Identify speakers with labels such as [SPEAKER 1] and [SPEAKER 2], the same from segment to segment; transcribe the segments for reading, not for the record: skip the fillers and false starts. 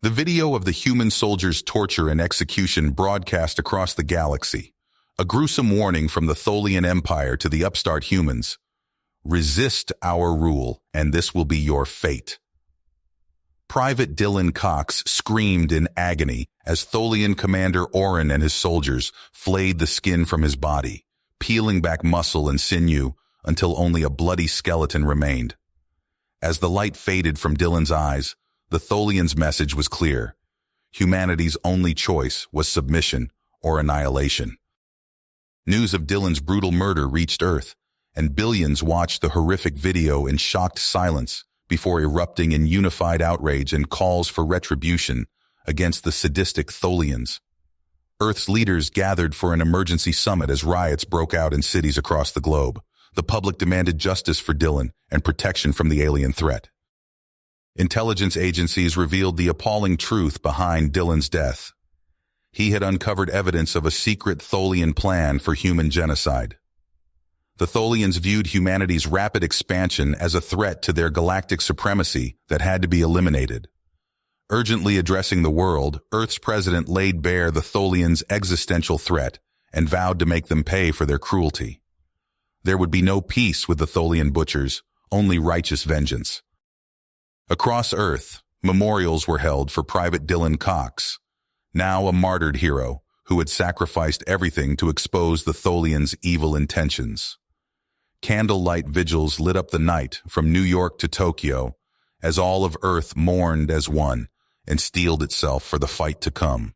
[SPEAKER 1] The video of the human soldiers' torture and execution broadcast across the galaxy. A gruesome warning from the Tholian Empire to the upstart humans. Resist our rule, and this will be your fate. Private Dylan Cox screamed in agony as Tholian Commander Orin and his soldiers flayed the skin from his body, peeling back muscle and sinew until only a bloody skeleton remained. As the light faded from Dylan's eyes, the Tholian's message was clear. Humanity's only choice was submission or annihilation. News of Dylan's brutal murder reached Earth, and billions watched the horrific video in shocked silence before erupting in unified outrage and calls for retribution against the sadistic Tholians. Earth's leaders gathered for an emergency summit as riots broke out in cities across the globe. The public demanded justice for Dylan and protection from the alien threat. Intelligence agencies revealed the appalling truth behind Dylan's death. He had uncovered evidence of a secret Tholian plan for human genocide. The Tholians viewed humanity's rapid expansion as a threat to their galactic supremacy that had to be eliminated. Urgently addressing the world, Earth's president laid bare the Tholians' existential threat and vowed to make them pay for their cruelty. There would be no peace with the Tholian butchers, only righteous vengeance. Across Earth, memorials were held for Private Dylan Cox, now a martyred hero who had sacrificed everything to expose the Tholians' evil intentions. Candlelight vigils lit up the night from New York to Tokyo as all of Earth mourned as one and steeled itself for the fight to come.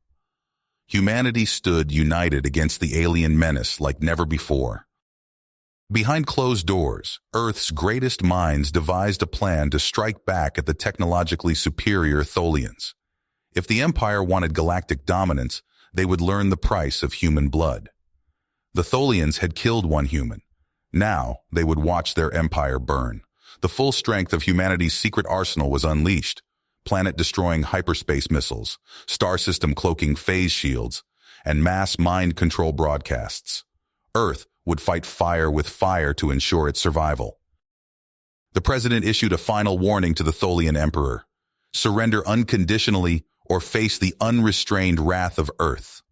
[SPEAKER 1] Humanity stood united against the alien menace like never before. Behind closed doors, Earth's greatest minds devised a plan to strike back at the technologically superior Tholians. If the Empire wanted galactic dominance, they would learn the price of human blood. The Tholians had killed one human. Now they would watch their empire burn. The full strength of humanity's secret arsenal was unleashed. Planet-destroying hyperspace missiles, star system-cloaking phase shields, and mass mind control broadcasts. Earth would fight fire with fire to ensure its survival. The president issued a final warning to the Tholian emperor. Surrender unconditionally or face the unrestrained wrath of Earth.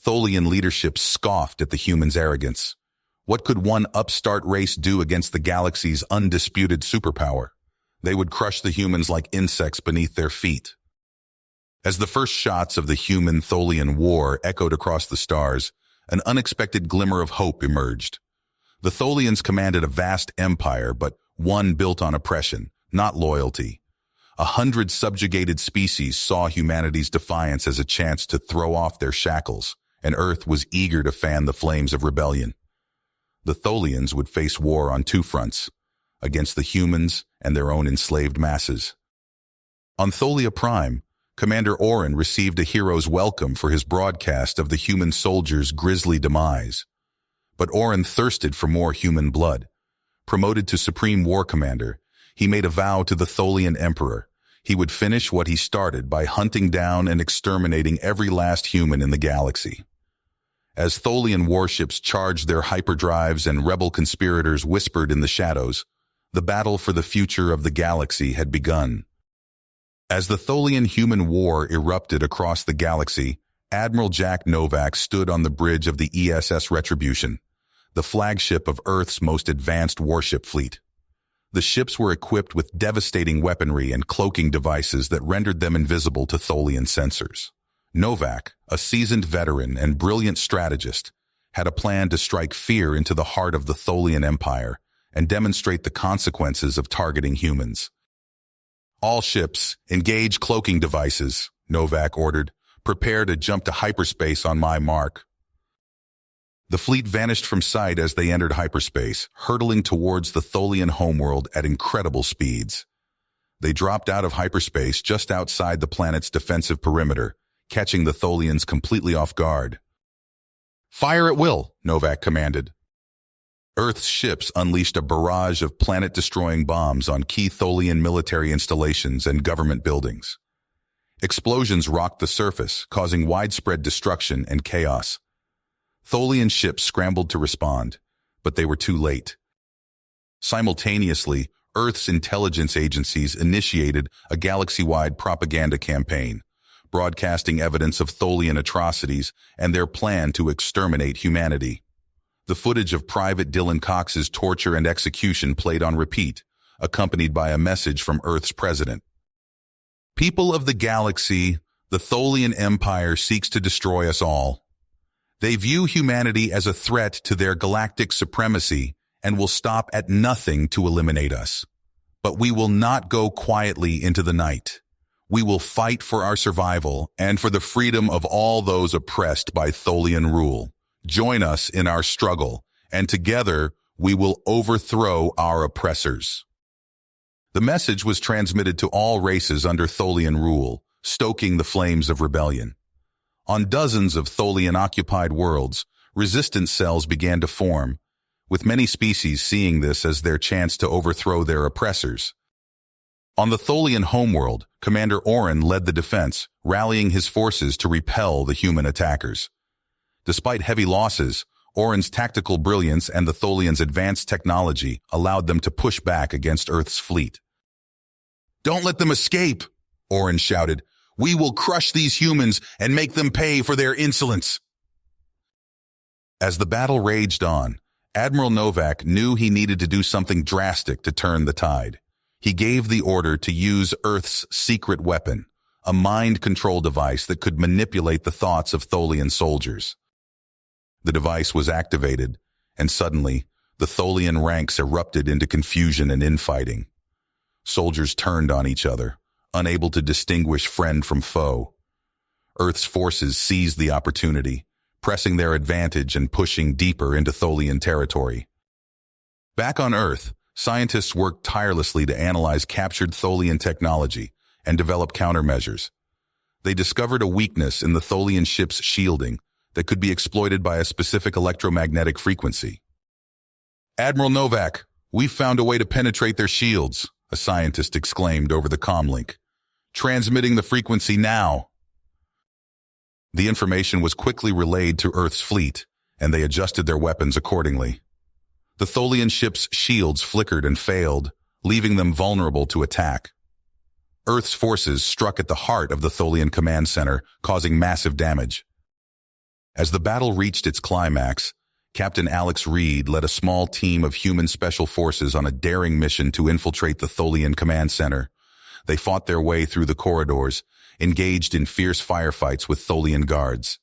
[SPEAKER 1] Tholian leadership scoffed at the humans' arrogance. What could one upstart race do against the galaxy's undisputed superpower? They would crush the humans like insects beneath their feet. As the first shots of the human-Tholian war echoed across the stars, an unexpected glimmer of hope emerged. The Tholians commanded a vast empire, but one built on oppression, not loyalty. 100 subjugated species saw humanity's defiance as a chance to throw off their shackles, and Earth was eager to fan the flames of rebellion. The Tholians would face war on two fronts, against the humans and their own enslaved masses. On Tholia Prime, Commander Orin received a hero's welcome for his broadcast of the human soldiers' grisly demise. But Orin thirsted for more human blood. Promoted to Supreme War Commander, he made a vow to the Tholian Emperor. He would finish what he started by hunting down and exterminating every last human in the galaxy. As Tholian warships charged their hyperdrives and rebel conspirators whispered in the shadows, the battle for the future of the galaxy had begun. As the Tholian-human war erupted across the galaxy, Admiral Jack Novak stood on the bridge of the ESS Retribution, the flagship of Earth's most advanced warship fleet. The ships were equipped with devastating weaponry and cloaking devices that rendered them invisible to Tholian sensors. Novak, a seasoned veteran and brilliant strategist, had a plan to strike fear into the heart of the Tholian Empire and demonstrate the consequences of targeting humans. All ships, engage cloaking devices, Novak ordered. Prepare to jump to hyperspace on my mark. The fleet vanished from sight as they entered hyperspace, hurtling towards the Tholian homeworld at incredible speeds. They dropped out of hyperspace just outside the planet's defensive perimeter, catching the Tholians completely off guard. Fire at will, Novak commanded. Earth's ships unleashed a barrage of planet-destroying bombs on key Tholian military installations and government buildings. Explosions rocked the surface, causing widespread destruction and chaos. Tholian ships scrambled to respond, but they were too late. Simultaneously, Earth's intelligence agencies initiated a galaxy-wide propaganda campaign, broadcasting evidence of Tholian atrocities and their plan to exterminate humanity. The footage of Private Dylan Cox's torture and execution played on repeat, accompanied by a message from Earth's president. People of the galaxy, the Tholian Empire seeks to destroy us all. They view humanity as a threat to their galactic supremacy and will stop at nothing to eliminate us. But we will not go quietly into the night. We will fight for our survival and for the freedom of all those oppressed by Tholian rule. Join us in our struggle, and together we will overthrow our oppressors. The message was transmitted to all races under Tholian rule, stoking the flames of rebellion. On dozens of Tholian-occupied worlds, resistance cells began to form, with many species seeing this as their chance to overthrow their oppressors. On the Tholian homeworld, Commander Orin led the defense, rallying his forces to repel the human attackers. Despite heavy losses, Orin's tactical brilliance and the Tholians' advanced technology allowed them to push back against Earth's fleet. "Don't let them escape," Orin shouted. "We will crush these humans and make them pay for their insolence." As the battle raged on, Admiral Novak knew he needed to do something drastic to turn the tide. He gave the order to use Earth's secret weapon, a mind control device that could manipulate the thoughts of Tholian soldiers. The device was activated, and suddenly, the Tholian ranks erupted into confusion and infighting. Soldiers turned on each other, unable to distinguish friend from foe. Earth's forces seized the opportunity, pressing their advantage and pushing deeper into Tholian territory. Back on Earth, scientists worked tirelessly to analyze captured Tholian technology and develop countermeasures. They discovered a weakness in the Tholian ship's shielding that could be exploited by a specific electromagnetic frequency. "Admiral Novak, we've found a way to penetrate their shields," a scientist exclaimed over the comlink. "Transmitting the frequency now." The information was quickly relayed to Earth's fleet, and they adjusted their weapons accordingly. The Tholian ship's shields flickered and failed, leaving them vulnerable to attack. Earth's forces struck at the heart of the Tholian command center, causing massive damage. As the battle reached its climax, Captain Alex Reed led a small team of human special forces on a daring mission to infiltrate the Tholian command center. They fought their way through the corridors, engaged in fierce firefights with Tholian guards.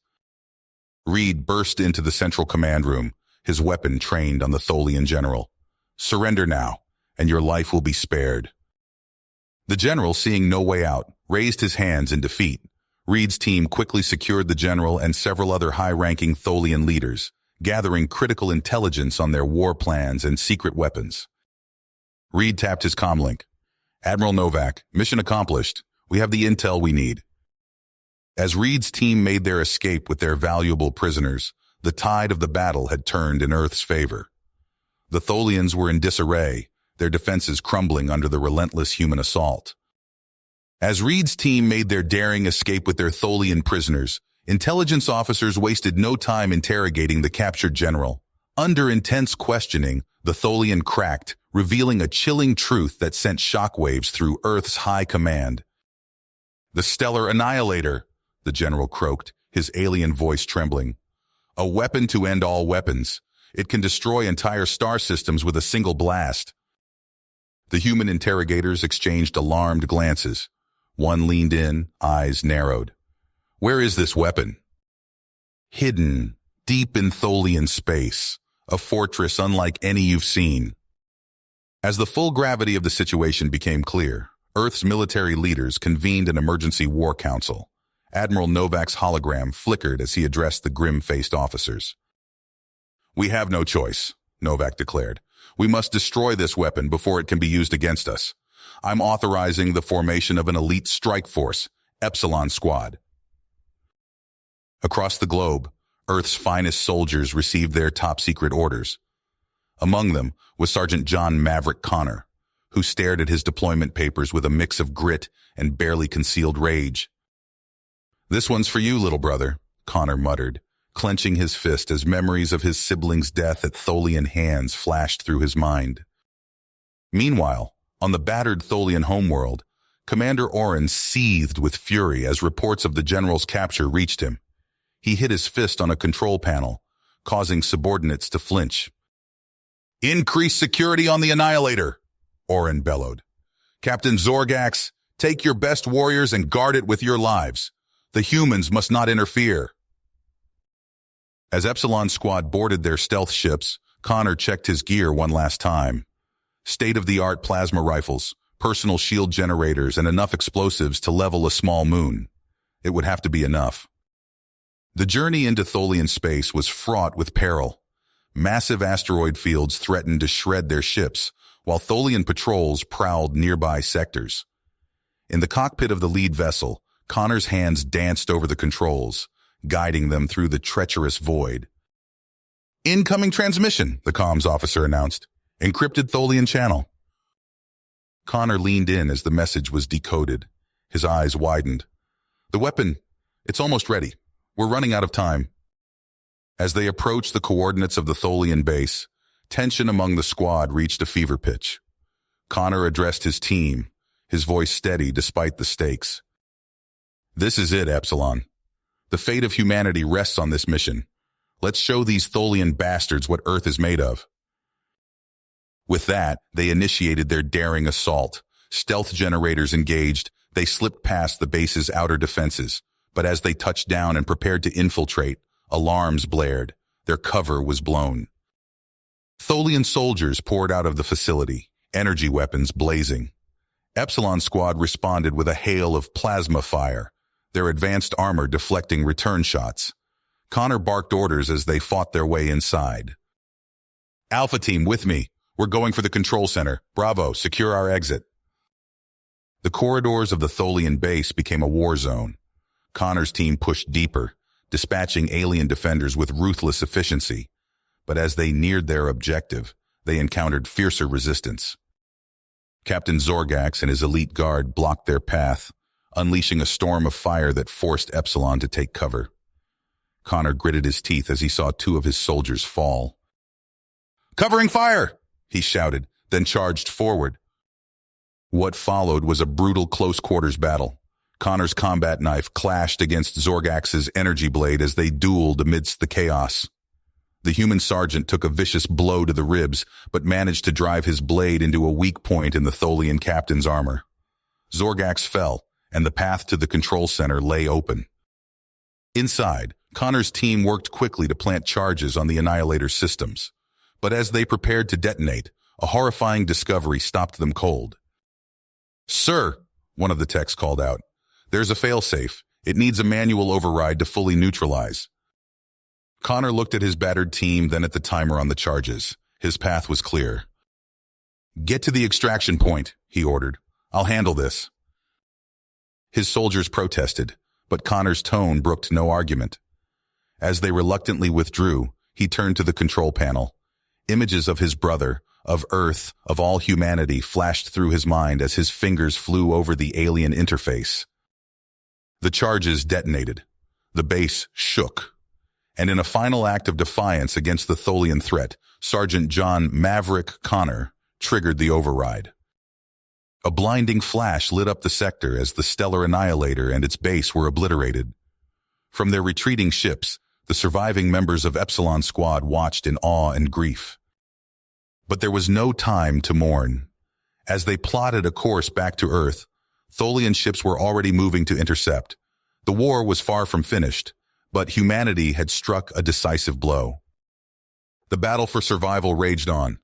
[SPEAKER 1] Reed burst into the central command room, his weapon trained on the Tholian general. "Surrender now, and your life will be spared." The general, seeing no way out, raised his hands in defeat. Reed's team quickly secured the general and several other high-ranking Tholian leaders, gathering critical intelligence on their war plans and secret weapons. Reed tapped his comlink. "Admiral Novak, mission accomplished. We have the intel we need." As Reed's team made their escape with their valuable prisoners, the tide of the battle had turned in Earth's favor. The Tholians were in disarray, their defenses crumbling under the relentless human assault. As Reed's team made their daring escape with their Tholian prisoners, intelligence officers wasted no time interrogating the captured general. Under intense questioning, the Tholian cracked, revealing a chilling truth that sent shockwaves through Earth's high command. "The Stellar Annihilator," the general croaked, his alien voice trembling. "A weapon to end all weapons. It can destroy entire star systems with a single blast." The human interrogators exchanged alarmed glances. One leaned in, eyes narrowed. "Where is this weapon?" "Hidden, deep in Tholian space. A fortress unlike any you've seen." As the full gravity of the situation became clear, Earth's military leaders convened an emergency war council. Admiral Novak's hologram flickered as he addressed the grim-faced officers. "We have no choice," Novak declared. "We must destroy this weapon before it can be used against us. I'm authorizing the formation of an elite strike force, Epsilon Squad." Across the globe, Earth's finest soldiers received their top-secret orders. Among them was Sergeant John Maverick Connor, who stared at his deployment papers with a mix of grit and barely concealed rage. "This one's for you, little brother," Connor muttered, clenching his fist as memories of his sibling's death at Tholian hands flashed through his mind. Meanwhile, On the battered Tholian homeworld, Commander Oren seethed with fury as reports of the general's capture reached him. He hit his fist on a control panel, causing subordinates to flinch. "Increase security on the Annihilator," Oren bellowed. "Captain Zorgax, take your best warriors and guard it with your lives. The humans must not interfere." As Epsilon Squad boarded their stealth ships, Connor checked his gear one last time. State-of-the-art plasma rifles, personal shield generators, and enough explosives to level a small moon. It would have to be enough. The journey into Tholian space was fraught with peril. Massive asteroid fields threatened to shred their ships, while Tholian patrols prowled nearby sectors. In the cockpit of the lead vessel, Connor's hands danced over the controls, guiding them through the treacherous void. "Incoming transmission," the comms officer announced. "Encrypted Tholian channel." Connor leaned in as the message was decoded. His eyes widened. "The weapon, it's almost ready. We're running out of time." As they approached the coordinates of the Tholian base, tension among the squad reached a fever pitch. Connor addressed his team, his voice steady despite the stakes. "This is it, Epsilon. The fate of humanity rests on this mission. Let's show these Tholian bastards what Earth is made of." With that, they initiated their daring assault. Stealth generators engaged, they slipped past the base's outer defenses, but as they touched down and prepared to infiltrate, alarms blared. Their cover was blown. Tholian soldiers poured out of the facility, energy weapons blazing. Epsilon Squad responded with a hail of plasma fire, their advanced armor deflecting return shots. Connor barked orders as they fought their way inside. "Alpha Team, with me. We're going for the control center. Bravo, secure our exit." The corridors of the Tholian base became a war zone. Connor's team pushed deeper, dispatching alien defenders with ruthless efficiency. But as they neared their objective, they encountered fiercer resistance. Captain Zorgax and his elite guard blocked their path, unleashing a storm of fire that forced Epsilon to take cover. Connor gritted his teeth as he saw two of his soldiers fall. "Covering fire!" he shouted, then charged forward. What followed was a brutal close-quarters battle. Connor's combat knife clashed against Zorgax's energy blade as they dueled amidst the chaos. The human sergeant took a vicious blow to the ribs, but managed to drive his blade into a weak point in the Tholian captain's armor. Zorgax fell, and the path to the control center lay open. Inside, Connor's team worked quickly to plant charges on the Annihilator's systems. But as they prepared to detonate, a horrifying discovery stopped them cold. "Sir," one of the techs called out, "there's a failsafe. It needs a manual override to fully neutralize." Connor looked at his battered team, then at the timer on the charges. His path was clear. "Get to the extraction point," he ordered. "I'll handle this." His soldiers protested, but Connor's tone brooked no argument. As they reluctantly withdrew, he turned to the control panel. Images of his brother, of Earth, of all humanity flashed through his mind as his fingers flew over the alien interface. The charges detonated. The base shook. And in a final act of defiance against the Tholian threat, Sergeant John Maverick Connor triggered the override. A blinding flash lit up the sector as the stellar Annihilator and its base were obliterated. From their retreating ships, the surviving members of Epsilon Squad watched in awe and grief. But there was no time to mourn. As they plotted a course back to Earth, Tholian ships were already moving to intercept. The war was far from finished, but humanity had struck a decisive blow. The battle for survival raged on.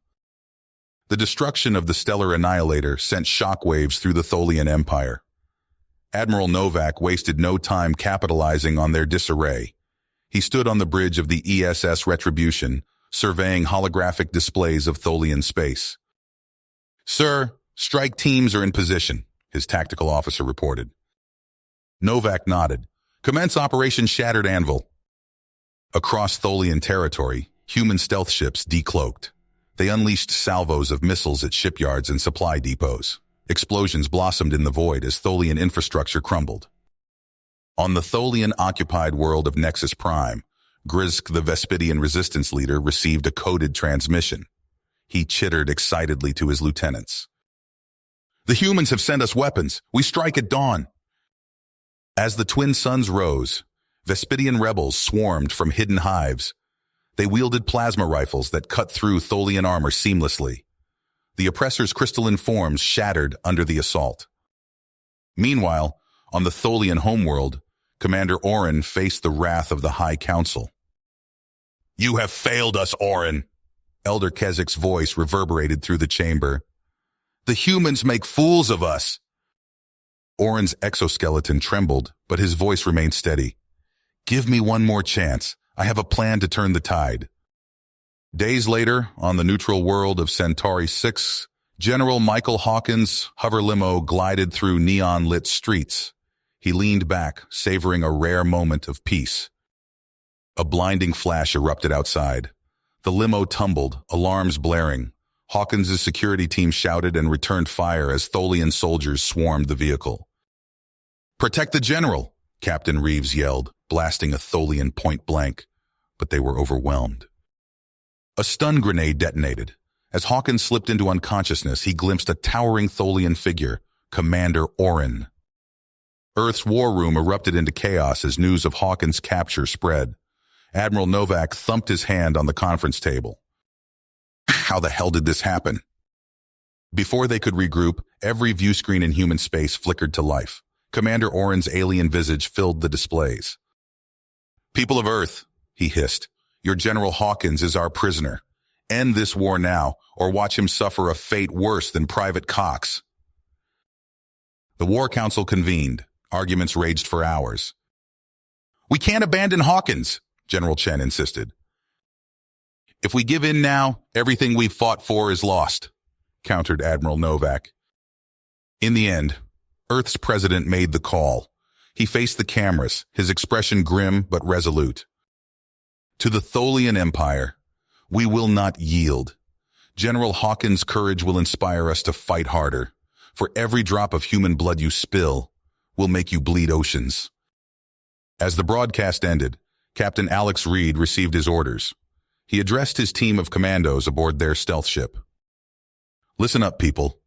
[SPEAKER 1] The destruction of the stellar Annihilator sent shockwaves through the Tholian Empire. Admiral Novak wasted no time capitalizing on their disarray. He stood on the bridge of the ESS Retribution, surveying holographic displays of Tholian space. "Sir, strike teams are in position," his tactical officer reported. Novak nodded. "Commence Operation Shattered Anvil." Across Tholian territory, human stealth ships decloaked. They unleashed salvos of missiles at shipyards and supply depots. Explosions blossomed in the void as Tholian infrastructure crumbled. On the Tholian-occupied world of Nexus Prime, Grizk, the Vespidian resistance leader, received a coded transmission. He chittered excitedly to his lieutenants. The humans have sent us weapons. We strike at dawn. As the twin suns rose, Vespidian rebels swarmed from hidden hives. They wielded plasma rifles that cut through Tholian armor seamlessly. The oppressors' crystalline forms shattered under the assault. Meanwhile, on the Tholian homeworld, Commander Orin faced the wrath of the High Council. "You have failed us, Orin," Elder Kezik's voice reverberated through the chamber. "The humans make fools of us." Orin's exoskeleton trembled, but his voice remained steady. "Give me one more chance. I have a plan to turn the tide." Days later, on the neutral world of Centauri 6, General Michael Hawkins' hover limo glided through neon-lit streets. He leaned back, savoring a rare moment of peace. A blinding flash erupted outside. The limo tumbled, alarms blaring. Hawkins' security team shouted and returned fire as Tholian soldiers swarmed the vehicle. "Protect the general," Captain Reeves yelled, blasting a Tholian point blank. But they were overwhelmed. A stun grenade detonated. As Hawkins slipped into unconsciousness, he glimpsed a towering Tholian figure, Commander Orin. Earth's war room erupted into chaos as news of Hawkins' capture spread. Admiral Novak thumped his hand on the conference table. How the hell did this happen? Before they could regroup, every view screen in human space flickered to life. Commander Orin's alien visage filled the displays. "People of Earth," he hissed, "your General Hawkins is our prisoner. End this war now, or watch him suffer a fate worse than Private Cox." The War Council convened. Arguments raged for hours. "We can't abandon Hawkins," General Chen insisted. "If we give in now, everything we've fought for is lost," countered Admiral Novak. In the end, Earth's president made the call. He faced the cameras, his expression grim but resolute. "To the Tholian Empire, we will not yield. General Hawkins' courage will inspire us to fight harder. For every drop of human blood you spill, will make you bleed oceans." As the broadcast ended, Captain Alex Reed received his orders. He addressed his team of commandos aboard their stealth ship. "Listen up, people.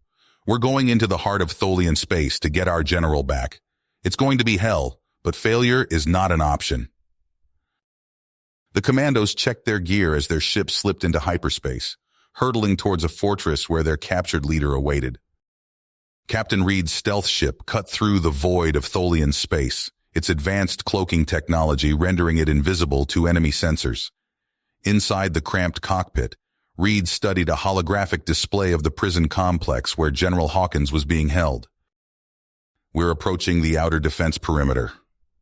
[SPEAKER 1] We're going into the heart of Tholian space to get our general back. It's going to be hell, but failure is not an option." The commandos checked their gear as their ship slipped into hyperspace, hurtling towards a fortress where their captured leader awaited. Captain Reed's stealth ship cut through the void of Tholian space, its advanced cloaking technology rendering it invisible to enemy sensors. Inside the cramped cockpit, Reed studied a holographic display of the prison complex where General Hawkins was being held. "We're approaching the outer defense perimeter,"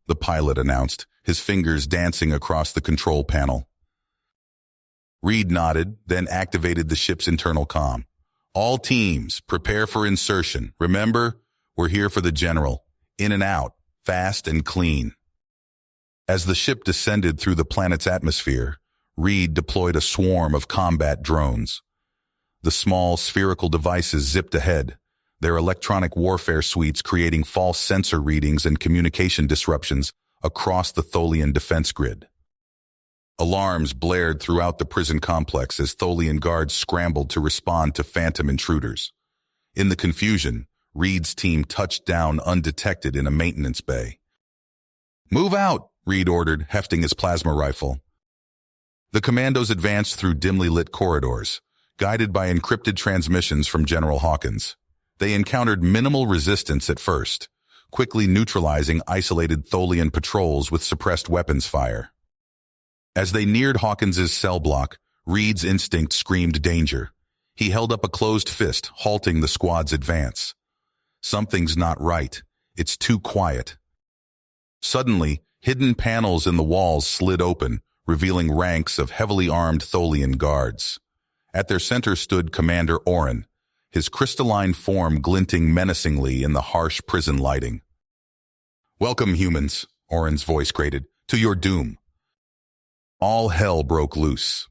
[SPEAKER 1] the pilot announced, his fingers dancing across the control panel. Reed nodded, then activated the ship's internal comm. "All teams, prepare for insertion. Remember, we're here for the general. In and out, fast and clean." As the ship descended through the planet's atmosphere, Reed deployed a swarm of combat drones. The small, spherical devices zipped ahead, their electronic warfare suites creating false sensor readings and communication disruptions across the Tholian defense grid. Alarms blared throughout the prison complex as Tholian guards scrambled to respond to phantom intruders. In the confusion, Reed's team touched down undetected in a maintenance bay. "Move out," Reed ordered, hefting his plasma rifle. The commandos advanced through dimly lit corridors, guided by encrypted transmissions from General Hawkins. They encountered minimal resistance at first, quickly neutralizing isolated Tholian patrols with suppressed weapons fire. As they neared Hawkins's cell block, Reed's instinct screamed danger. He held up a closed fist, halting the squad's advance. Something's not right. It's too quiet. Suddenly, hidden panels in the walls slid open, revealing ranks of heavily armed Tholian guards. At their center stood Commander Orin, his crystalline form glinting menacingly in the harsh prison lighting. "Welcome, humans," Orin's voice grated, "to your doom." All hell broke loose.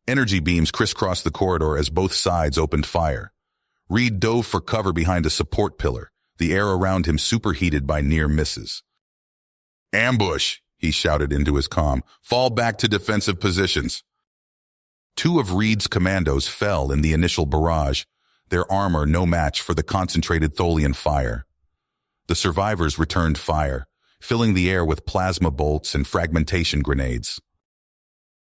[SPEAKER 1] Energy beams crisscrossed the corridor as both sides opened fire. Reed dove for cover behind a support pillar, the air around him superheated by near misses. "Ambush!" he shouted into his comm. "Fall back to defensive positions." Two of Reed's commandos fell in the initial barrage. their armor no match for the concentrated Tholian fire. The survivors returned fire, filling the air with plasma bolts and fragmentation grenades.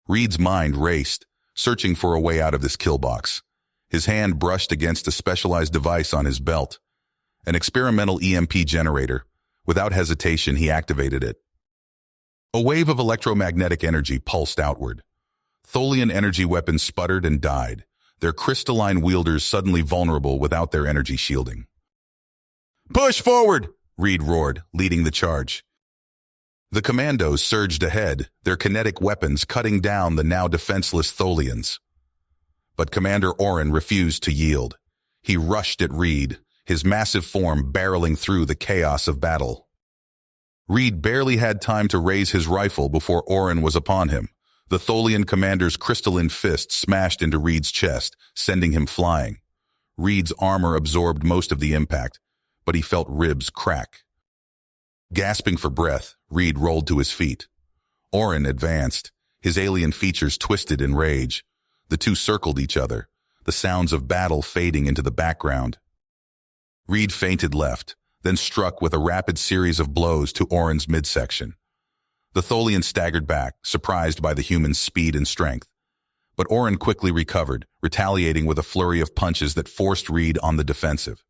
[SPEAKER 1] Reed's mind raced, searching for a way out of this killbox. His hand brushed against a specialized device on his belt, an experimental EMP generator. Without hesitation, he activated it. A wave of electromagnetic energy pulsed outward. Tholian energy weapons sputtered and died, their crystalline wielders suddenly vulnerable without their energy shielding. "Push forward!" Reed roared, leading the charge. The commandos surged ahead, their kinetic weapons cutting down the now defenseless Tholians. But Commander Oren refused to yield. He rushed at Reed, his massive form barreling through the chaos of battle. Reed barely had time to raise his rifle before Oren was upon him. The Tholian commander's crystalline fist smashed into Reed's chest, sending him flying. Reed's armor absorbed most of the impact, but he felt ribs crack. Gasping for breath, Reed rolled to his feet. Oren advanced, his alien features twisted in rage. The two circled each other, the sounds of battle fading into the background. Reed feinted left, then struck with a rapid series of blows to Oren's midsection. The Tholian staggered back, surprised by the human's speed and strength. But Oren quickly recovered, retaliating with a flurry of punches that forced Reed on the defensive.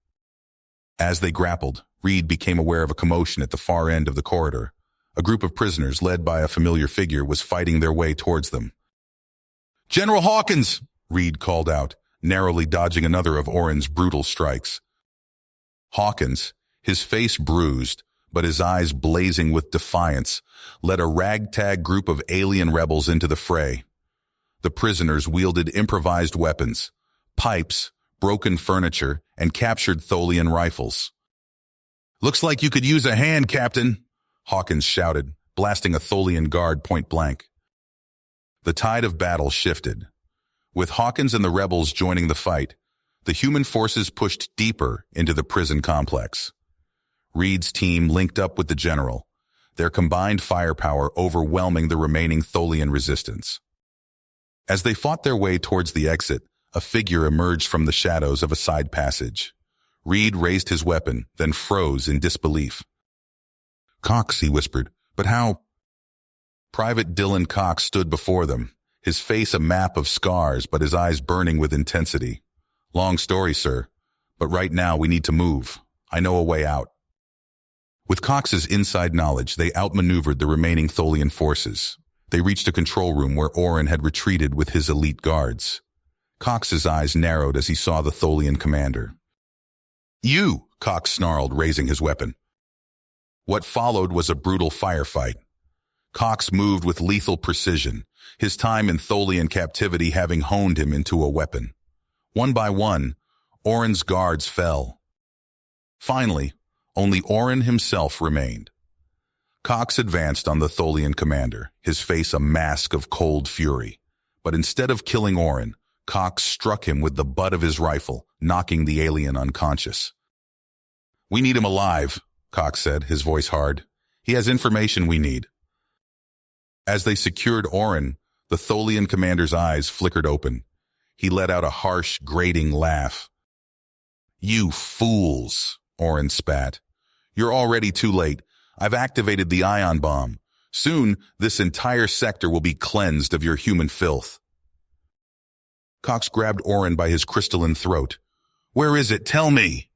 [SPEAKER 1] As they grappled, Reed became aware of a commotion at the far end of the corridor. A group of prisoners, led by a familiar figure, was fighting their way towards them. "General Hawkins!" Reed called out, narrowly dodging another of Oren's brutal strikes. Hawkins, his face bruised, but his eyes blazing with defiance, led a ragtag group of alien rebels into the fray. The prisoners wielded improvised weapons, pipes, broken furniture, and captured Tholian rifles. "Looks like you could use a hand, Captain," Hawkins shouted, blasting a Tholian guard point blank. The tide of battle shifted. With Hawkins and the rebels joining the fight, the human forces pushed deeper into the prison complex. Reed's team linked up with the general, their combined firepower overwhelming the remaining Tholian resistance. As they fought their way towards the exit, a figure emerged from the shadows of a side passage. Reed raised his weapon, then froze in disbelief. "Cox," he whispered, "but how—" Private Dylan Cox stood before them, his face a map of scars but his eyes burning with intensity. "Long story, sir, but right now we need to move. I know a way out." With Cox's inside knowledge, they outmaneuvered the remaining Tholian forces. They reached a control room where Oren had retreated with his elite guards. Cox's eyes narrowed as he saw the Tholian commander. "You!" Cox snarled, raising his weapon. What followed was a brutal firefight. Cox moved with lethal precision, his time in Tholian captivity having honed him into a weapon. One by one, Oren's guards fell. Finally, only Oren himself remained. Cox advanced on the Tholian commander, his face a mask of cold fury. But instead of killing Oren, Cox struck him with the butt of his rifle, knocking the alien unconscious. "We need him alive," Cox said, his voice hard. "He has information we need." As they secured Oren, the Tholian commander's eyes flickered open. He let out a harsh, grating laugh. "You fools," Oren spat. "You're already too late. I've activated the ion bomb. Soon, this entire sector will be cleansed of your human filth." Cox grabbed Oren by his crystalline throat. "Where is it? Tell me!"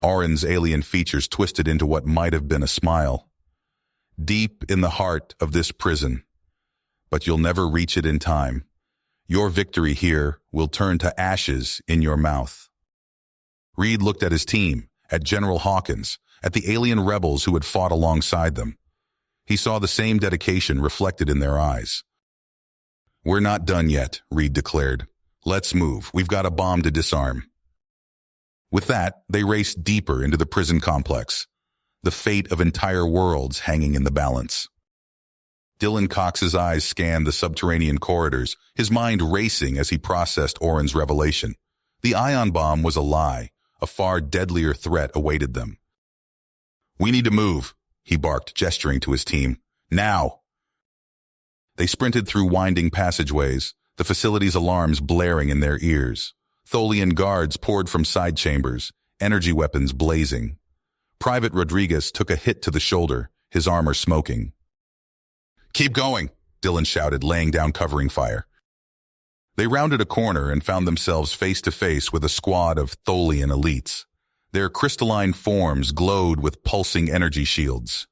[SPEAKER 1] Oren's alien features twisted into what might have been a smile. "Deep in the heart of this prison. But you'll never reach it in time. Your victory here will turn to ashes in your mouth." Reed looked at his team, at General Hawkins, at the alien rebels who had fought alongside them. He saw the same dedication reflected in their eyes. "We're not done yet," Reed declared. "Let's move. We've got a bomb to disarm." With that, they raced deeper into the prison complex, the fate of entire worlds hanging in the balance. Dylan Cox's eyes scanned the subterranean corridors, his mind racing as he processed Oren's revelation. The ion bomb was a lie. A far deadlier threat awaited them. "We need to move," he barked, gesturing to his team. "Now!" They sprinted through winding passageways, the facility's alarms blaring in their ears. Tholian guards poured from side chambers, energy weapons blazing. Private Rodriguez took a hit to the shoulder, his armor smoking. "Keep going," Dylan shouted, laying down covering fire. They rounded a corner and found themselves face to face with a squad of Tholian elites. Their crystalline forms glowed with pulsing energy shields.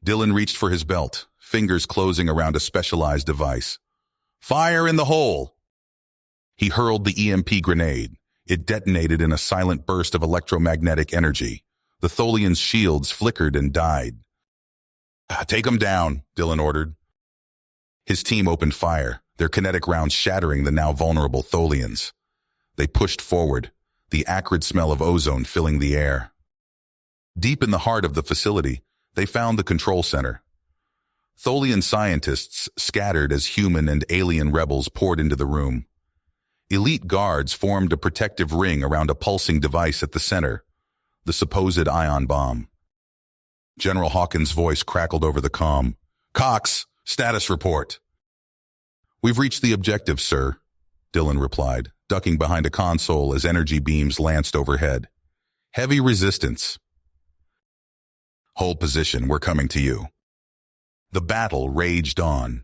[SPEAKER 1] Dylan reached for his belt, fingers closing around a specialized device. "Fire in the hole!" He hurled the EMP grenade. It detonated in a silent burst of electromagnetic energy. The Tholian's shields flickered and died. "Take them down," Dylan ordered. His team opened fire, their kinetic rounds shattering the now vulnerable Tholians. They pushed forward, the acrid smell of ozone filling the air. Deep in the heart of the facility, they found the control center. Tholian scientists scattered as human and alien rebels poured into the room. Elite guards formed a protective ring around a pulsing device at the center, the supposed ion bomb. General Hawkins' voice crackled over the comm. "Cox, status report." "We've reached the objective, sir," Dylan replied, ducking behind a console as energy beams lanced overhead. "Heavy resistance." "Hold position, we're coming to you." The battle raged on.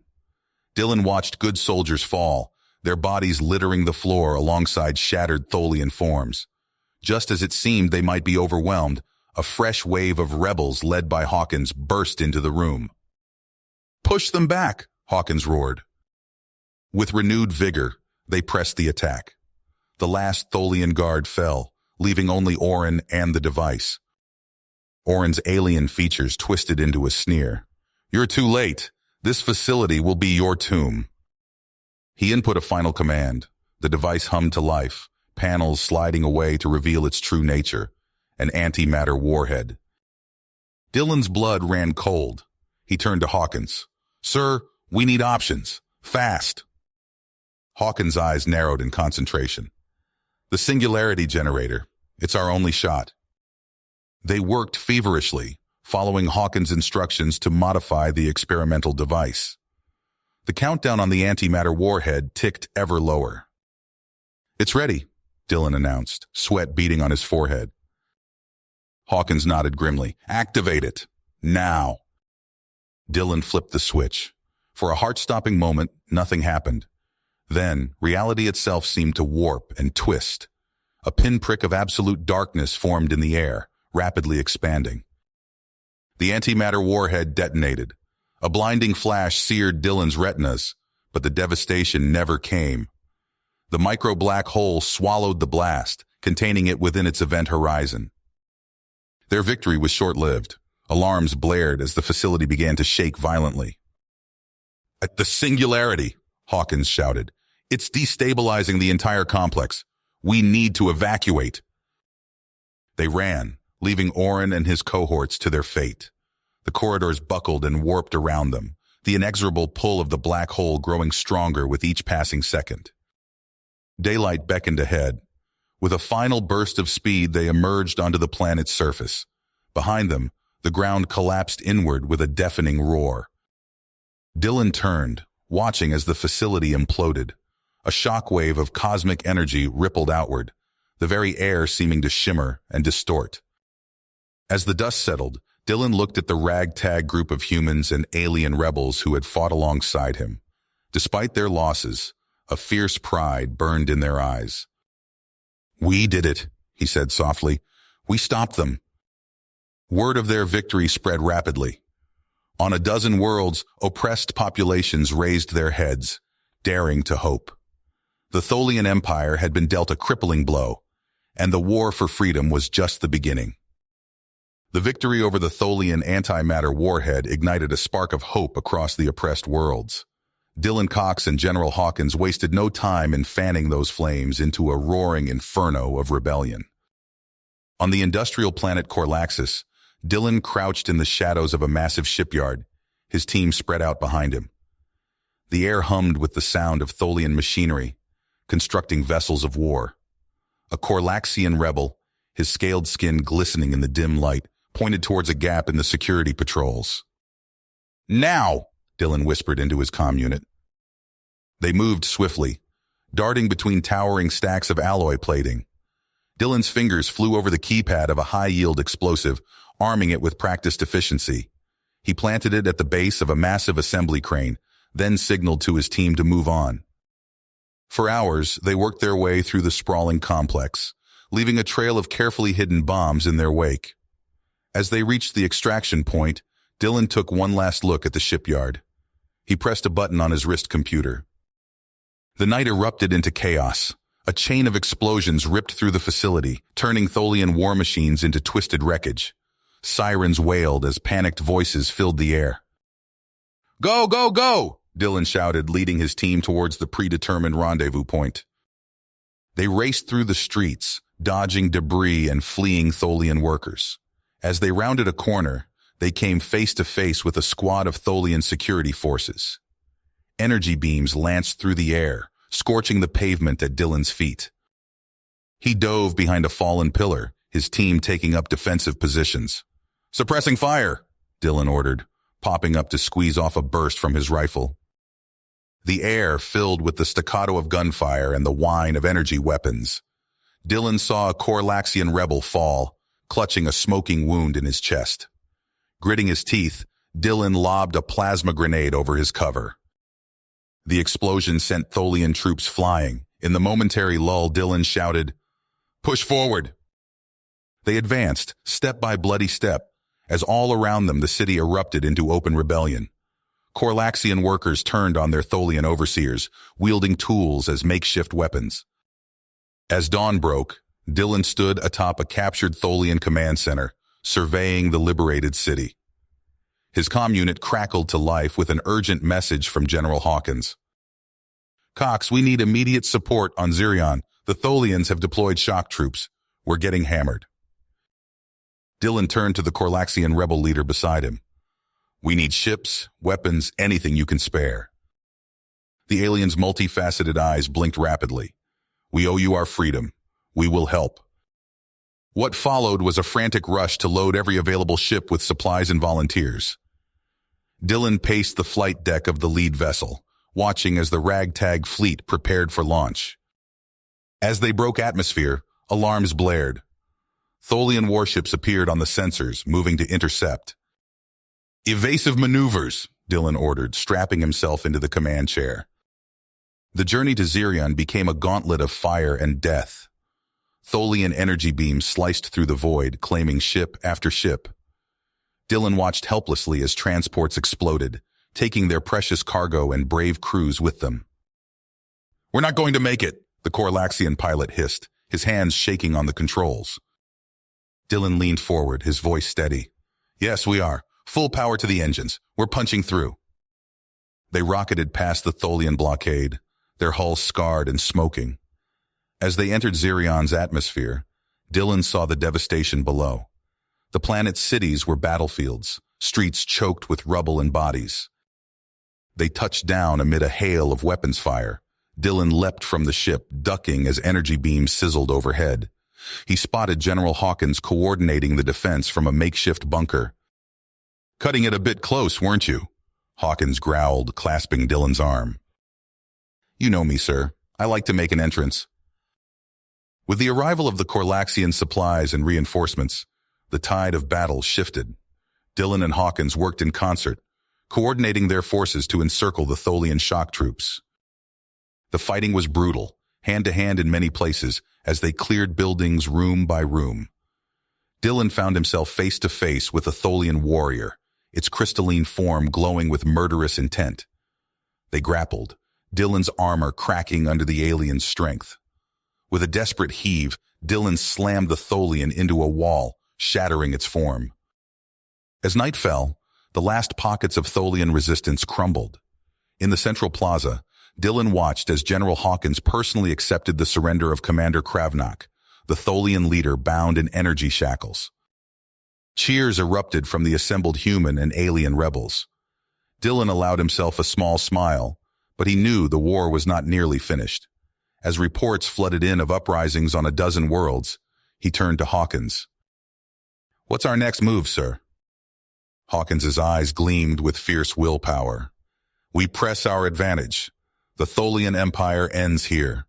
[SPEAKER 1] Dylan watched good soldiers fall, their bodies littering the floor alongside shattered Tholian forms. Just as it seemed they might be overwhelmed, a fresh wave of rebels led by Hawkins burst into the room. "Push them back," Hawkins roared. With renewed vigor, they pressed the attack. The last Tholian guard fell, leaving only Orin and the device. Orin's alien features twisted into a sneer. "You're too late. This facility will be your tomb." He input a final command. The device hummed to life, panels sliding away to reveal its true nature, an antimatter warhead. Dylan's blood ran cold. He turned to Hawkins. "Sir, we need options. Fast." Hawkins' eyes narrowed in concentration. "The singularity generator. It's our only shot." They worked feverishly, following Hawkins' instructions to modify the experimental device. The countdown on the antimatter warhead ticked ever lower. "It's ready," Dylan announced, sweat beading on his forehead. Hawkins nodded grimly. "Activate it. Now." Dylan flipped the switch. For a heart-stopping moment, nothing happened. Then, reality itself seemed to warp and twist. A pinprick of absolute darkness formed in the air, rapidly expanding. The antimatter warhead detonated. A blinding flash seared Dylan's retinas, but the devastation never came. The micro-black hole swallowed the blast, containing it within its event horizon. Their victory was short-lived. Alarms blared as the facility began to shake violently. "At the singularity," Hawkins shouted. "It's destabilizing the entire complex. We need to evacuate." They ran, leaving Orin and his cohorts to their fate. The corridors buckled and warped around them, the inexorable pull of the black hole growing stronger with each passing second. Daylight beckoned ahead. With a final burst of speed, they emerged onto the planet's surface. Behind them, the ground collapsed inward with a deafening roar. Dylan turned, watching as the facility imploded. A shockwave of cosmic energy rippled outward, the very air seeming to shimmer and distort. As the dust settled, Dylan looked at the ragtag group of humans and alien rebels who had fought alongside him. Despite their losses, a fierce pride burned in their eyes. "We did it," he said softly. "We stopped them." Word of their victory spread rapidly. On a dozen worlds, oppressed populations raised their heads, daring to hope. The Tholian Empire had been dealt a crippling blow, and the war for freedom was just the beginning. The victory over the Tholian antimatter warhead ignited a spark of hope across the oppressed worlds. Dylan Cox and General Hawkins wasted no time in fanning those flames into a roaring inferno of rebellion. On the industrial planet Corlaxis, Dylan crouched in the shadows of a massive shipyard, his team spread out behind him. The air hummed with the sound of Tholian machinery, constructing vessels of war. A Corlaxian rebel, his scaled skin glistening in the dim light, pointed towards a gap in the security patrols. "Now!" Dylan whispered into his comm unit. They moved swiftly. darting between towering stacks of alloy plating. Dylan's fingers flew over the keypad of a high-yield explosive, arming it with practiced efficiency. He planted it at the base of a massive assembly crane, then signaled to his team to move on. For hours, they worked their way through the sprawling complex, leaving a trail of carefully hidden bombs in their wake. As they reached the extraction point, Dylan took one last look at the shipyard. He pressed a button on his wrist computer. The night erupted into chaos. A chain of explosions ripped through the facility, turning Tholian war machines into twisted wreckage. Sirens wailed as panicked voices filled the air. "Go, go, go!" Dylan shouted, leading his team towards the predetermined rendezvous point. They raced through the streets, dodging debris and fleeing Tholian workers. As they rounded a corner, they came face to face with a squad of Tholian security forces. Energy beams lanced through the air, scorching the pavement at Dylan's feet. He dove behind a fallen pillar, his team taking up defensive positions. "Suppressing fire," Dylan ordered, popping up to squeeze off a burst from his rifle. The air filled with the staccato of gunfire and the whine of energy weapons. Dylan saw a Corlaxian rebel fall, clutching a smoking wound in his chest. Gritting his teeth, Dylan lobbed a plasma grenade over his cover. The explosion sent Tholian troops flying. In the momentary lull, Dylan shouted, "Push forward!" They advanced, step by bloody step, as all around them the city erupted into open rebellion. Corlaxian workers turned on their Tholian overseers, wielding tools as makeshift weapons. As dawn broke, Dylan stood atop a captured Tholian command center, surveying the liberated city. His comm unit crackled to life with an urgent message from General Hawkins. "Cox, we need immediate support on Zirion. The Tholians have deployed shock troops. We're getting hammered." Dylan turned to the Corlaxian rebel leader beside him. "We need ships, weapons, anything you can spare." The alien's multifaceted eyes blinked rapidly. "We owe you our freedom. We will help." What followed was a frantic rush to load every available ship with supplies and volunteers. Dylan paced the flight deck of the lead vessel, watching as the ragtag fleet prepared for launch. As they broke atmosphere, alarms blared. Tholian warships appeared on the sensors, moving to intercept. "Evasive maneuvers," Dylan ordered, strapping himself into the command chair. The journey to Zirion became a gauntlet of fire and death. Tholian energy beams sliced through the void, claiming ship after ship. Dylan watched helplessly as transports exploded, taking their precious cargo and brave crews with them. "We're not going to make it," the Corlaxian pilot hissed, his hands shaking on the controls. Dylan leaned forward, his voice steady. "Yes, we are. Full power to the engines. We're punching through." They rocketed past the Tholian blockade, their hulls scarred and smoking. As they entered Zirion's atmosphere, Dylan saw the devastation below. The planet's cities were battlefields, streets choked with rubble and bodies. They touched down amid a hail of weapons fire. Dylan leapt from the ship, ducking as energy beams sizzled overhead. He spotted General Hawkins coordinating the defense from a makeshift bunker. "Cutting it a bit close, weren't you?" Hawkins growled, clasping Dylan's arm. "You know me, sir. I like to make an entrance." With the arrival of the Corlaxian supplies and reinforcements, the tide of battle shifted. Dylan and Hawkins worked in concert, coordinating their forces to encircle the Tholian shock troops. The fighting was brutal, hand-to-hand in many places, as they cleared buildings room by room. Dylan found himself face-to-face with a Tholian warrior, its crystalline form glowing with murderous intent. They grappled, Dylan's armor cracking under the alien's strength. With a desperate heave, Dylan slammed the Tholian into a wall, shattering its form. As night fell, the last pockets of Tholian resistance crumbled. In the central plaza, Dylan watched as General Hawkins personally accepted the surrender of Commander Kravnak, the Tholian leader bound in energy shackles. Cheers erupted from the assembled human and alien rebels. Dylan allowed himself a small smile, but he knew the war was not nearly finished. As reports flooded in of uprisings on a dozen worlds, he turned to Hawkins. "What's our next move, sir?" Hawkins's eyes gleamed with fierce willpower. "We press our advantage. The Tholian Empire ends here."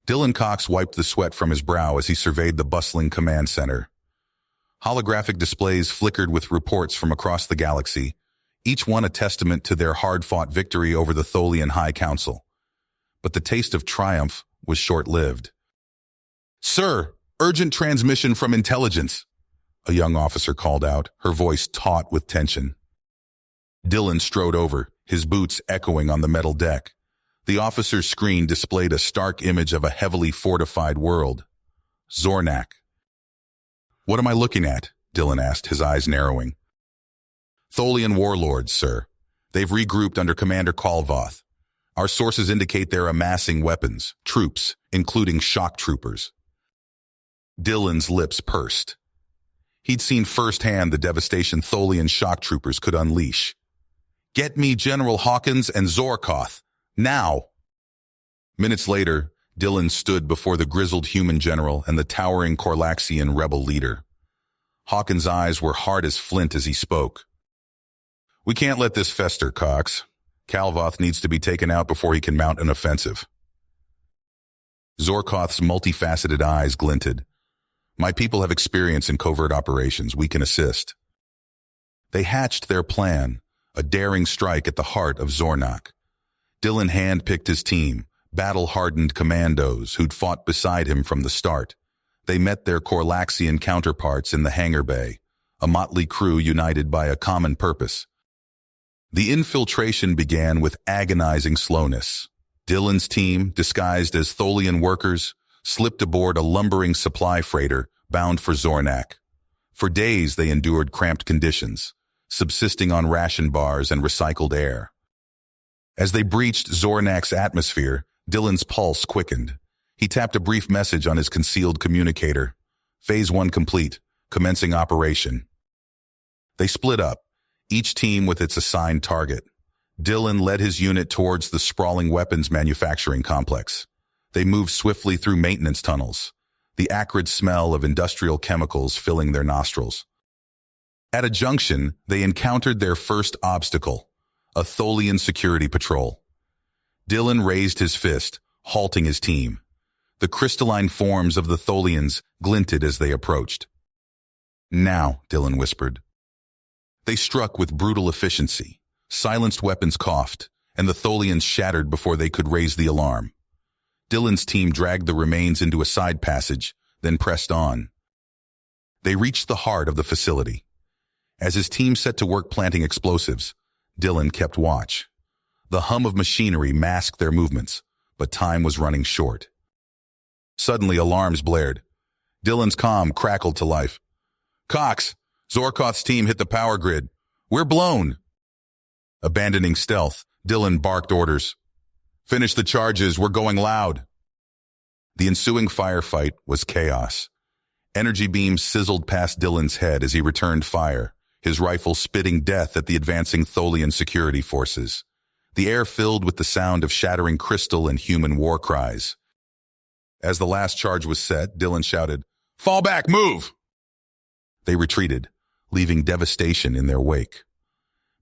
[SPEAKER 1] Dylan Cox wiped the sweat from his brow as he surveyed the bustling command center. Holographic displays flickered with reports from across the galaxy, each one a testament to their hard-fought victory over the Tholian High Council. But the taste of triumph was short-lived. "Sir, urgent transmission from intelligence," a young officer called out, her voice taut with tension. Dylan strode over, his boots echoing on the metal deck. The officer's screen displayed a stark image of a heavily fortified world. Zornak. "What am I looking at?" Dylan asked, his eyes narrowing. "Tholian warlords, sir. They've regrouped under Commander Kalvoth. Our sources indicate they're amassing weapons, troops, including shock troopers." Dylan's lips pursed. He'd seen firsthand the devastation Tholian shock troopers could unleash. "Get me General Hawkins and Zorkoth, now!" Minutes later, Dylan stood before the grizzled human general and the towering Korlaxian rebel leader. Hawkins' eyes were hard as flint as he spoke. "We can't let this fester, Cox. Kalvoth needs to be taken out before he can mount an offensive." Zorkoth's multifaceted eyes glinted. "My people have experience in covert operations. We can assist." They hatched their plan, a daring strike at the heart of Zornak. Dylan handpicked his team, battle-hardened commandos who'd fought beside him from the start. They met their Korlaxian counterparts in the hangar bay, a motley crew united by a common purpose. The infiltration began with agonizing slowness. Dylan's team, disguised as Tholian workers, slipped aboard a lumbering supply freighter bound for Zornak. For days they endured cramped conditions, subsisting on ration bars and recycled air. As they breached Zornak's atmosphere, Dylan's pulse quickened. He tapped a brief message on his concealed communicator. Phase 1 complete, commencing operation. They split up, each team with its assigned target. Dylan led his unit towards the sprawling weapons manufacturing complex. They moved swiftly through maintenance tunnels, the acrid smell of industrial chemicals filling their nostrils. At a junction, they encountered their first obstacle, a Tholian security patrol. Dylan raised his fist, halting his team. The crystalline forms of the Tholians glinted as they approached. "Now," Dylan whispered. They struck with brutal efficiency. Silenced weapons coughed, and the Tholians shattered before they could raise the alarm. Dylan's team dragged the remains into a side passage, then pressed on. They reached the heart of the facility. As his team set to work planting explosives, Dylan kept watch. The hum of machinery masked their movements, but time was running short. Suddenly, alarms blared. Dylan's comm crackled to life. "Cox, Zorkoth's team hit the power grid. We're blown." Abandoning stealth, Dylan barked orders. "Finish the charges, we're going loud." The ensuing firefight was chaos. Energy beams sizzled past Dylan's head as he returned fire, his rifle spitting death at the advancing Tholian security forces. The air filled with the sound of shattering crystal and human war cries. As the last charge was set, Dylan shouted, "Fall back, move!" They retreated, leaving devastation in their wake.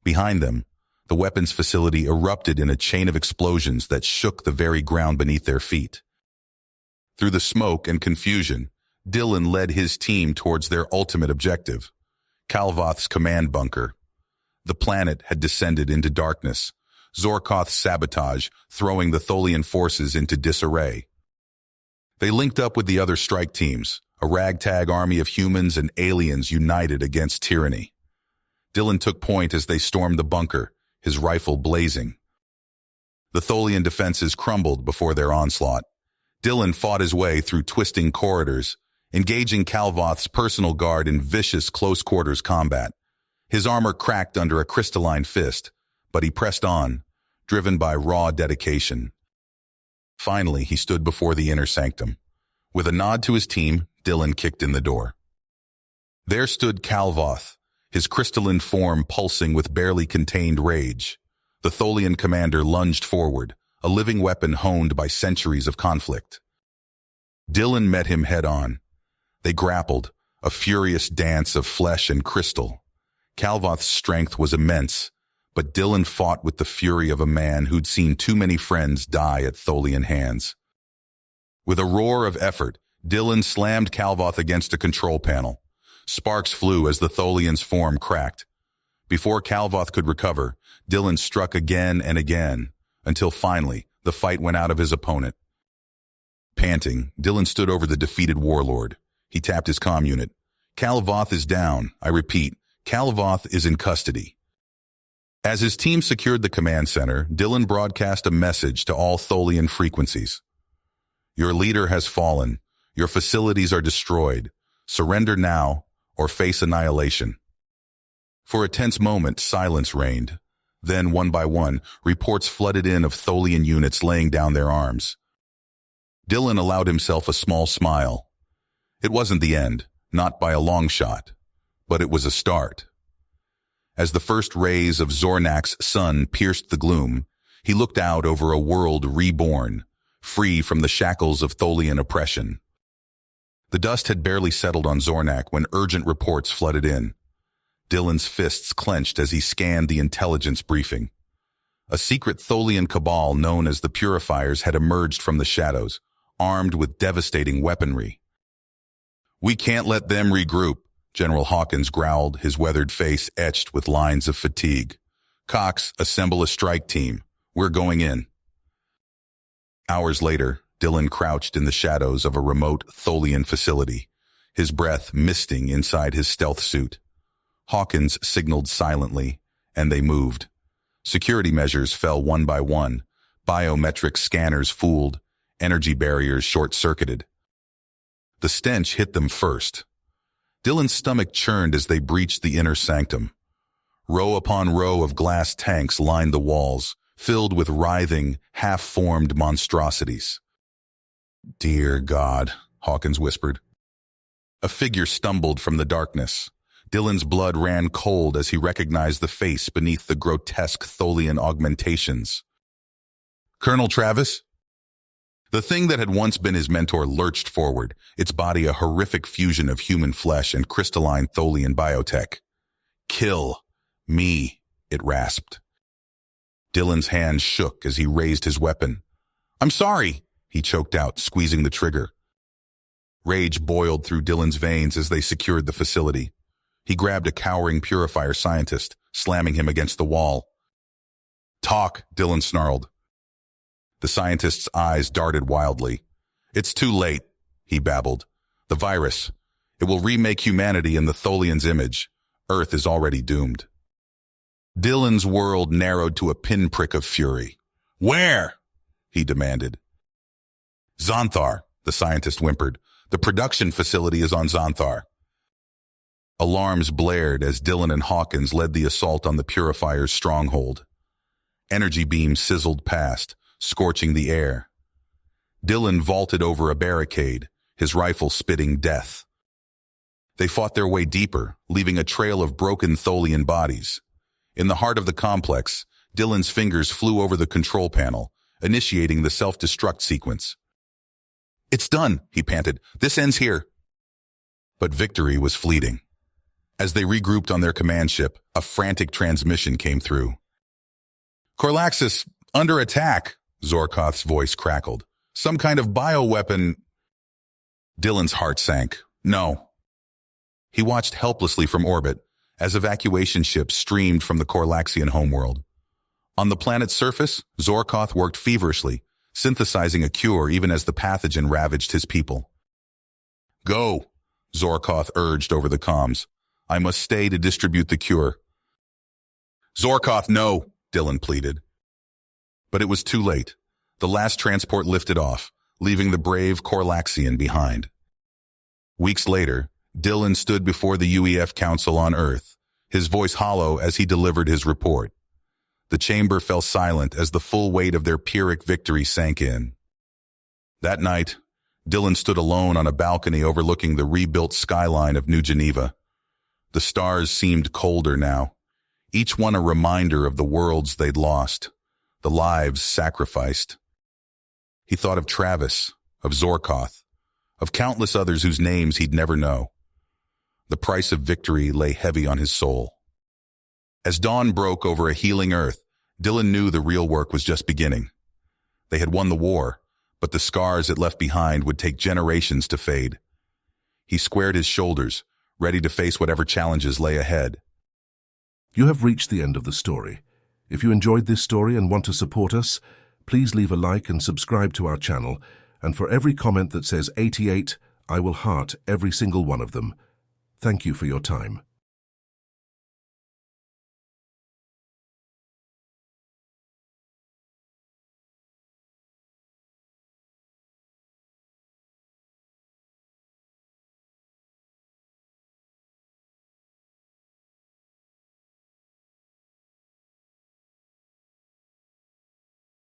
[SPEAKER 1] Behind them, the weapons facility erupted in a chain of explosions that shook the very ground beneath their feet. Through the smoke and confusion, Dylan led his team towards their ultimate objective, Kalvoth's command bunker. The planet had descended into darkness, Zorkoth's sabotage throwing the Tholian forces into disarray. They linked up with the other strike teams, a ragtag army of humans and aliens united against tyranny. Dylan took point as they stormed the bunker, his rifle blazing. The Tholian defenses crumbled before their onslaught. Dylan fought his way through twisting corridors, engaging Kalvoth's personal guard in vicious close-quarters combat. His armor cracked under a crystalline fist, but he pressed on, driven by raw dedication. Finally, he stood before the inner sanctum. With a nod to his team, Dylan kicked in the door. There stood Kalvoth, his crystalline form pulsing with barely contained rage. The Tholian commander lunged forward, a living weapon honed by centuries of conflict. Dylan met him head-on. They grappled, a furious dance of flesh and crystal. Kalvoth's strength was immense, but Dylan fought with the fury of a man who'd seen too many friends die at Tholian hands. With a roar of effort, Dylan slammed Calvoth against a control panel. Sparks flew as the Tholian's form cracked. Before Calvoth could recover, Dylan struck again and again, until finally the fight went out of his opponent. Panting, Dylan stood over the defeated warlord. He tapped his comm unit. Calvoth is down. I repeat, Calvoth is in custody. As his team secured the command center, Dylan broadcast a message to all Tholian frequencies. Your leader has fallen. Your facilities are destroyed. Surrender now or face annihilation. For a tense moment, silence reigned. Then, one by one, reports flooded in of Tholian units laying down their arms. Dylan allowed himself a small smile. It wasn't the end, not by a long shot, but it was a start. As the first rays of Zornak's sun pierced the gloom, he looked out over a world reborn, free from the shackles of Tholian oppression. The dust had barely settled on Zornak when urgent reports flooded in. Dylan's fists clenched as he scanned the intelligence briefing. A secret Tholian cabal known as the Purifiers had emerged from the shadows, armed with devastating weaponry. We can't let them regroup, General Hawkins growled, his weathered face etched with lines of fatigue. Cox, assemble a strike team. We're going in. Hours later, Dylan crouched in the shadows of a remote Tholian facility, his breath misting inside his stealth suit. Hawkins signaled silently, and they moved. Security measures fell one by one, biometric scanners fooled, energy barriers short-circuited. The stench hit them first. Dylan's stomach churned as they breached the inner sanctum. Row upon row of glass tanks lined the walls, filled with writhing, half-formed monstrosities. Dear God, Hawkins whispered. A figure stumbled from the darkness. Dylan's blood ran cold as he recognized the face beneath the grotesque Tholian augmentations. Colonel Travis? The thing that had once been his mentor lurched forward, its body a horrific fusion of human flesh and crystalline Tholian biotech. Kill me, it rasped. Dylan's hand shook as he raised his weapon. I'm sorry, he choked out, squeezing the trigger. Rage boiled through Dylan's veins as they secured the facility. He grabbed a cowering purifier scientist, slamming him against the wall. Talk, Dylan snarled. The scientist's eyes darted wildly. It's too late, he babbled. The virus. It will remake humanity in the Tholian's image. Earth is already doomed. Dylan's world narrowed to a pinprick of fury. Where? He demanded. Xanthar, the scientist whimpered. The production facility is on Xanthar. Alarms blared as Dylan and Hawkins led the assault on the Purifier's stronghold. Energy beams sizzled past, scorching the air. Dylan vaulted over a barricade, his rifle spitting death. They fought their way deeper, leaving a trail of broken Tholian bodies. In the heart of the complex, Dylan's fingers flew over the control panel, initiating the self-destruct sequence. It's done, he panted. This ends here. But victory was fleeting. As they regrouped on their command ship, a frantic transmission came through. Corlaxis, under attack, Zorkoth's voice crackled. Some kind of bioweapon. Dylan's heart sank. No. He watched helplessly from orbit as evacuation ships streamed from the Corlaxian homeworld. On the planet's surface, Zorkoth worked feverishly, synthesizing a cure even as the pathogen ravaged his people. Go, Zorkoth urged over the comms. I must stay to distribute the cure. Zorkoth, no, Dylan pleaded. But it was too late. The last transport lifted off, leaving the brave Corlaxian behind. Weeks later, Dylan stood before the UEF Council on Earth, his voice hollow as he delivered his report. The chamber fell silent as the full weight of their Pyrrhic victory sank in. That night, Dylan stood alone on a balcony overlooking the rebuilt skyline of New Geneva. The stars seemed colder now, each one a reminder of the worlds they'd lost, the lives sacrificed. He thought of Travis, of Zorkoth, of countless others whose names he'd never know. The price of victory lay heavy on his soul. As dawn broke over a healing Earth, Dylan knew the real work was just beginning. They had won the war, but the scars it left behind would take generations to fade. He squared his shoulders, ready to face whatever challenges lay ahead.
[SPEAKER 2] You have reached the end of the story. If you enjoyed this story and want to support us, please leave a like and subscribe to our channel, and for every comment that says 88, I will heart every single one of them. Thank you for your time.